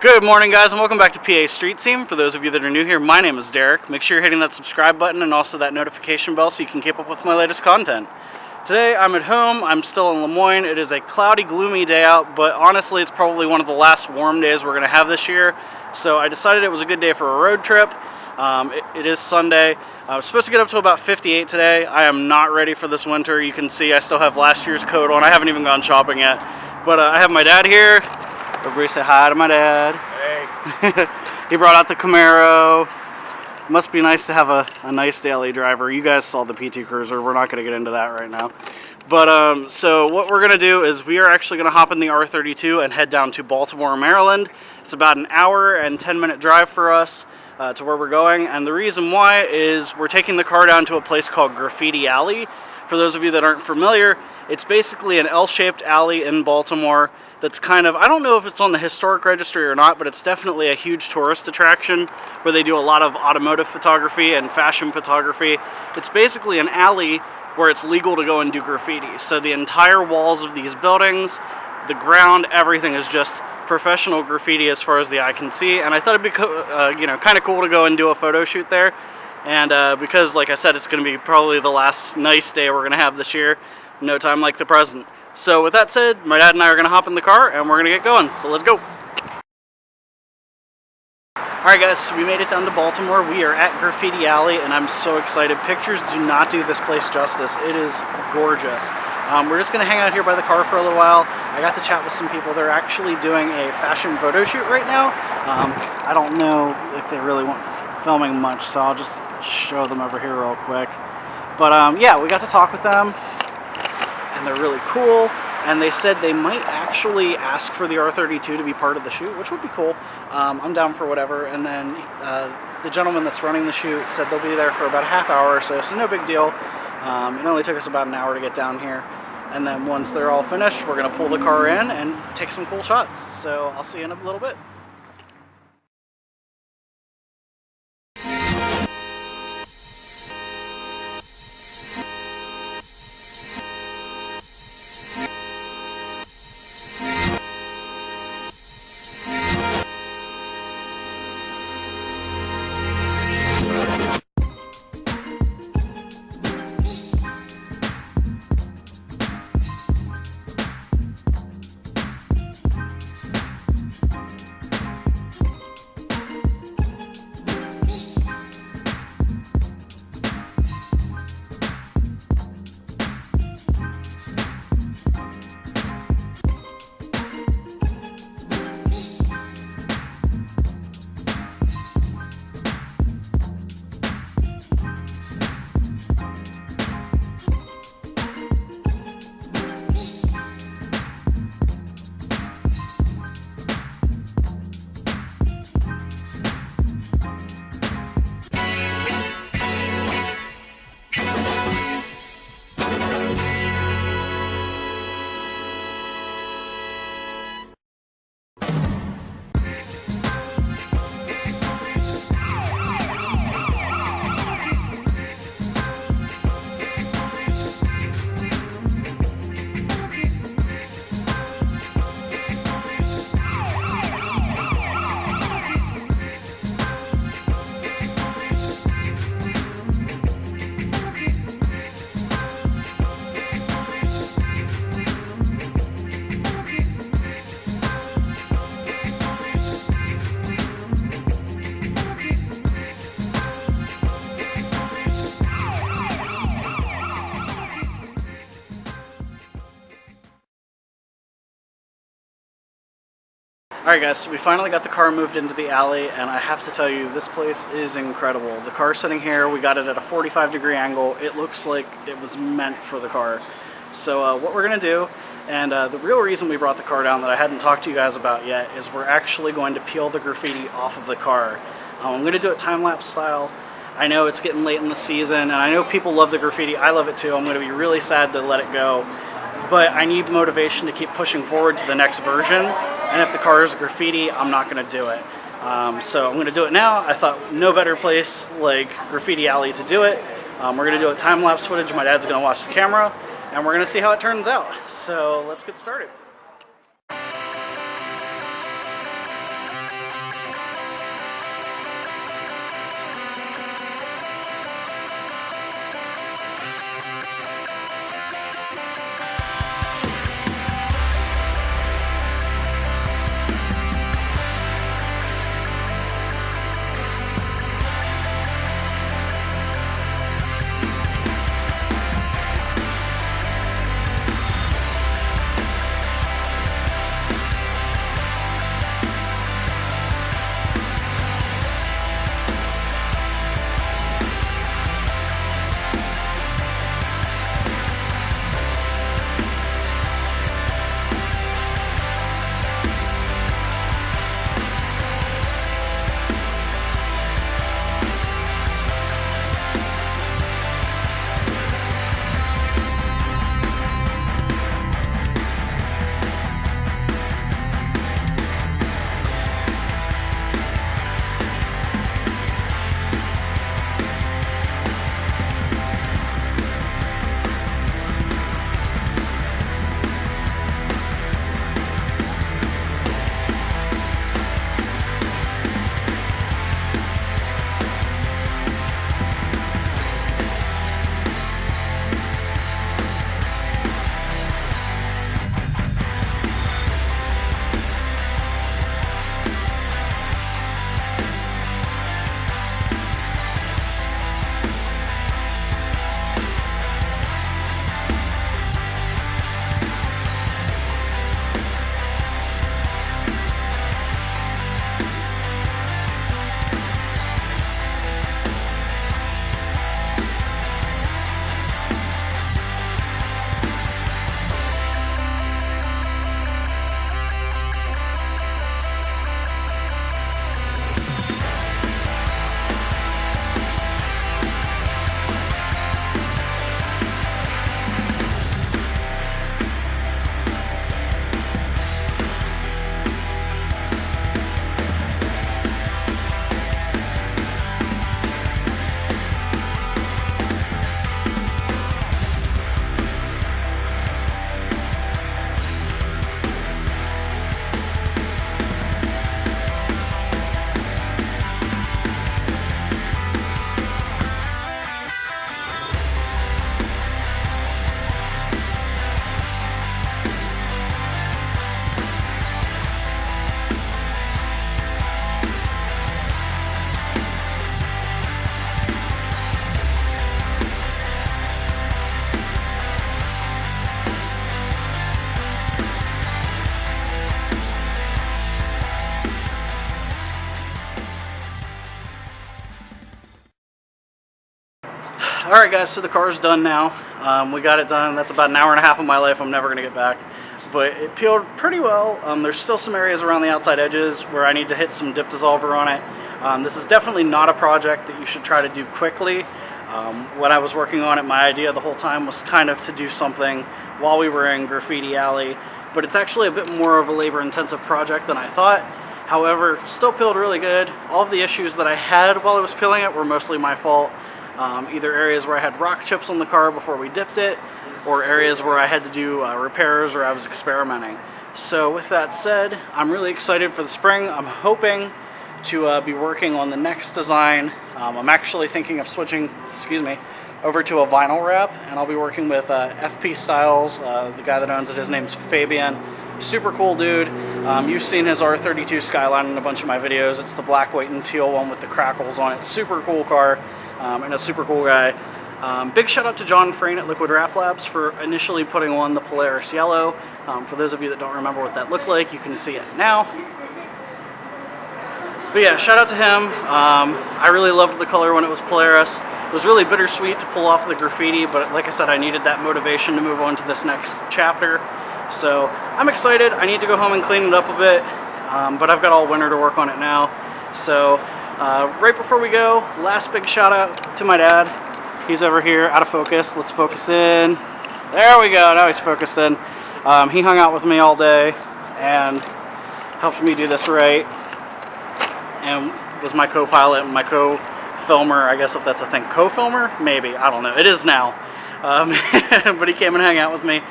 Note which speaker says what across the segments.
Speaker 1: Good morning, guys, and welcome back to PA Street Team. For those of you that are new here, my name is Derek. Make sure you're hitting that subscribe button and also that notification bell so you can keep up with my latest content. Today, I'm at home. I'm still in Lemoyne. It is a cloudy, gloomy day out, but honestly, it's probably one of the last warm days we're going to have this year. So I decided it was a good day for a road trip. It is Sunday. I was supposed to get up to about 58 today. I am not ready for this winter. You can see I still have last year's coat on. I haven't even gone shopping yet. But I have my dad here. Everybody say hi to my dad.
Speaker 2: Hey.
Speaker 1: He brought out the Camaro. Must be nice to have a nice daily driver. You guys saw the PT Cruiser. We're not going to get into that right now. But so what we're going to do is we are actually going to hop in the R32 and head down to Baltimore, Maryland. It's about an hour and 10-minute drive for us to where we're going. And the reason why is we're taking the car down to a place called Graffiti Alley. For those of you that aren't familiar, it's basically an L-shaped alley in Baltimore that's kind of, I don't know if it's on the historic registry or not, but it's definitely a huge tourist attraction where they do a lot of automotive photography and fashion photography. It's basically an alley where it's legal to go and do graffiti. So the entire walls of these buildings, the ground, everything is just professional graffiti as far as the eye can see. And I thought it'd be kind of cool to go and do a photo shoot there. And because, like I said, it's going to be probably the last nice day we're going to have this year. No time like the present. So with that said, my dad and I are going to hop in the car and we're going to get going. So let's go. Alright guys, so we made it down to Baltimore. We are at Graffiti Alley and I'm so excited. Pictures do not do this place justice. It is gorgeous. We're just going to hang out here by the car for a little while. I got to chat with some people. They're actually doing a fashion photo shoot right now. I don't know if they really want filming much, so I'll just show them over here real quick. But yeah, we got to talk with them. And they're really cool, and they said they might actually ask for the R32 to be part of the shoot, which would be cool. I'm down for whatever. And then the gentleman that's running the shoot said they'll be there for about a half hour or so no big deal. It only took us about an hour to get down here, and then once they're all finished, we're going to pull the car in and take some cool shots. So I'll see you in a little bit. Alright guys, so we finally got the car moved into the alley, and I have to tell you, this place is incredible. The car's sitting here, we got it at a 45-degree angle. It looks like it was meant for the car. So what we're going to do, and the real reason we brought the car down that I hadn't talked to you guys about yet, is we're actually going to peel the graffiti off of the car. I'm going to do it time-lapse style. I know it's getting late in the season, and I know people love the graffiti. I love it too. I'm going to be really sad to let it go. But I need motivation to keep pushing forward to the next version. And if the car is graffiti, I'm not going to do it. So I'm going to do it now. I thought no better place like Graffiti Alley to do it. We're going to do a time-lapse footage. My dad's going to watch the camera, and we're going to see how it turns out. So let's get started. Alright guys, so the car's done now. We got it done. That's about an hour and a half of my life I'm never going to get back. But it peeled pretty well. There's still some areas around the outside edges where I need to hit some dip dissolver on it. This is definitely not a project that you should try to do quickly. When I was working on it, my idea the whole time was kind of to do something while we were in Graffiti Alley. But it's actually a bit more of a labor-intensive project than I thought. However, still peeled really good. All of the issues that I had while I was peeling it were mostly my fault. Either areas where I had rock chips on the car before we dipped it, or areas where I had to do repairs or I was experimenting. So with that said, I'm really excited for the spring. I'm hoping to be working on the next design. I'm actually thinking of switching, over to a vinyl wrap, and I'll be working with FP Styles, the guy that owns it. His name's Fabian. Super cool dude. You've seen his R32 Skyline in a bunch of my videos. It's the black, white, and teal one with the crackles on it. Super cool car, and a super cool guy. Big shout out to John Frayne at Liquid Wrap Labs for initially putting on the Polaris Yellow. For those of you that don't remember what that looked like, you can see it now. But yeah, shout out to him. I really loved the color when it was Polaris. It was really bittersweet to pull off the graffiti, but like I said, I needed that motivation to move on to this next chapter. So I'm excited. I need to go home and clean it up a bit, but I've got all winter to work on it now. So right before we go, last big shout out to my dad. He's over here, out of focus. Let's focus in. There we go, now he's focused in. He hung out with me all day and helped me do this right, and was my co-pilot and my co-filmer, I guess if that's a thing. Co-filmer? Maybe, I don't know. It is now. But he came and hung out with me.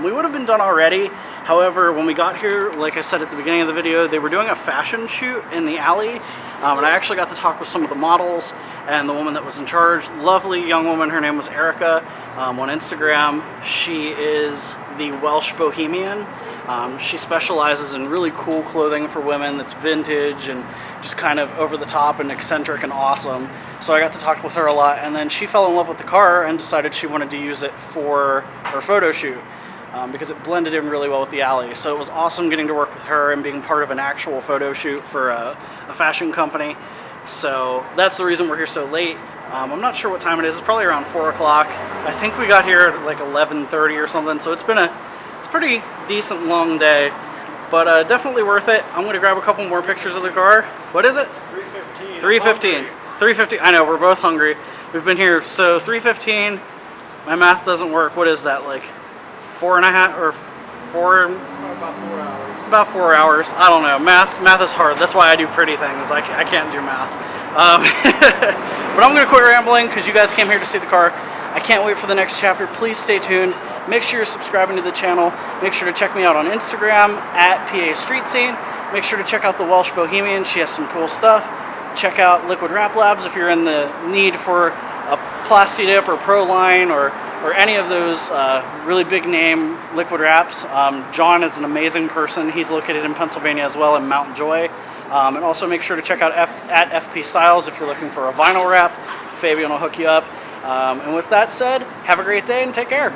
Speaker 1: We would have been done already. However, when we got here, like I said at the beginning of the video, they were doing a fashion shoot in the alley. And I actually got to talk with some of the models and the woman that was in charge. Lovely young woman. Her name was Erica on Instagram. She is the Welsh Bohemian. She specializes in really cool clothing for women that's vintage and just kind of over the top and eccentric and awesome. So I got to talk with her a lot, and then she fell in love with the car and decided she wanted to use it for her photo shoot. Because it blended in really well with the alley. So it was awesome getting to work with her and being part of an actual photo shoot for a fashion company. So that's the reason we're here so late. I'm not sure what time it is. It's probably around 4 o'clock. I think we got here at like 11:30 or something. So it's been a pretty decent long day, but definitely worth it. I'm going to grab a couple more pictures of the car. What is it?
Speaker 2: 3:15.
Speaker 1: 3:15. 3:15. I know, we're both hungry. We've been here. So 3:15. My math doesn't work. What is that, like 4.5 or 4?
Speaker 2: About 4 hours.
Speaker 1: About 4 hours. I don't know. Math is hard. That's why I do pretty things. I can't do math. But I'm going to quit rambling because you guys came here to see the car. I can't wait for the next chapter. Please stay tuned. Make sure you're subscribing to the channel. Make sure to check me out on Instagram at PA Street Scene. Make sure to check out the Welsh Bohemian. She has some cool stuff. Check out Liquid Wrap Labs if you're in the need for a Plasti Dip or Proline or any of those really big name liquid wraps. John is an amazing person. He's located in Pennsylvania as well, in Mount Joy. And also make sure to check out at FP Styles if you're looking for a vinyl wrap. Fabian will hook you up. And with that said, have a great day and take care.